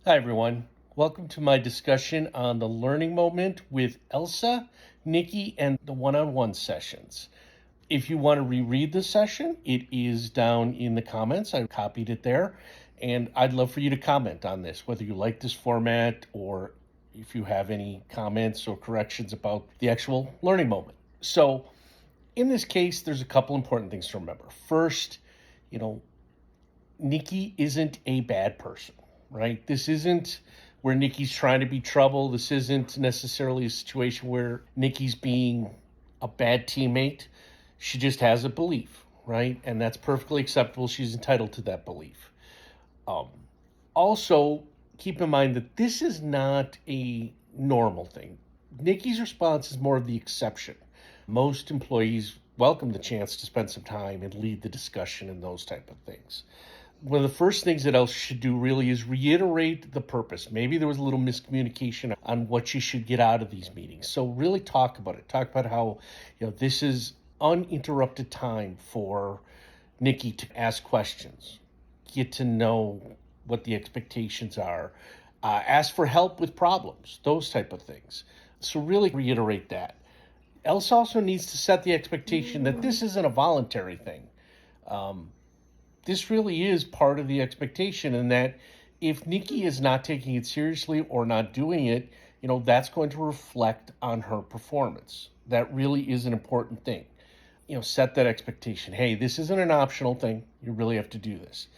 Hi, everyone. Welcome to my discussion on the learning moment with Elsa, Nikki, and the one on one sessions. If you want to reread the session, it is down in the comments. I copied it there. And I'd love for you to comment on this, whether you like this format or if you have any comments or corrections about the actual learning moment. So, in this case, there's a couple important things to remember. First, you know, Nikki isn't a bad person, right? This isn't where Nikki's trying to be trouble. This isn't necessarily a situation where Nikki's being a bad teammate. She just has a belief, right? And that's perfectly acceptable. She's entitled to that belief. Um, Also, keep in mind that this is not a normal thing. Nikki's response is more of the exception. Most employees welcome the chance to spend some time and lead the discussion and those type of things. One of the first things that Elsa should do really is reiterate the purpose. Maybe there was a little miscommunication on what you should get out of these meetings. So really talk about it. Talk about how, this is uninterrupted time for Nikki to ask questions, get to know what the expectations are, ask for help with problems, those type of things. So really reiterate that. Elsa also needs to set the expectation that this isn't a voluntary thing. Um, this really is part of the expectation, and that if Nikki is not taking it seriously or not doing it, that's going to reflect on her performance. That really is an important thing. Set that expectation. Hey, this isn't an optional thing. You really have to do this.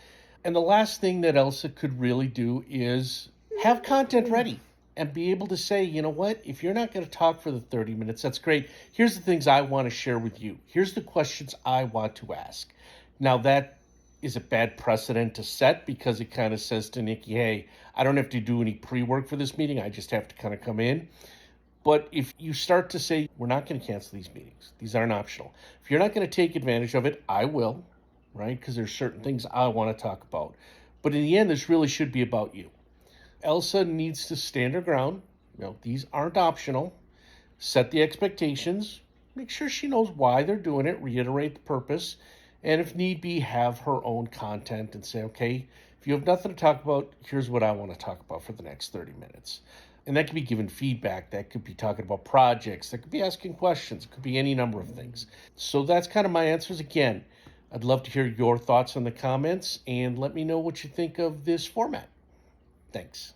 And the last thing that Elsa could really do is have content ready and be able to say, you know what, if you're not going to talk for the 30 minutes, that's great. Here's the things I want to share with you. Here's the questions I want to ask. Now, that is a bad precedent to set because it kind of says to Nikki, hey, I don't have to do any pre-work for this meeting. I just have to kind of come in. But if you start to say, we're not going to cancel these meetings, these aren't optional. If you're not going to take advantage of it, I will, right? Because there's certain things I want to talk about. But in the end, this really should be about you. Elsa needs to stand her ground. These aren't optional. Set the expectations. Make sure she knows why they're doing it. Reiterate the purpose. And if need be, have her own content and say, okay, if you have nothing to talk about, here's what I want to talk about for the next 30 minutes. And that could be giving feedback. That could be talking about projects. That could be asking questions. It could be any number of things. So that's kind of my answers. Again, I'd love to hear your thoughts in the comments and let me know what you think of this format. Thanks.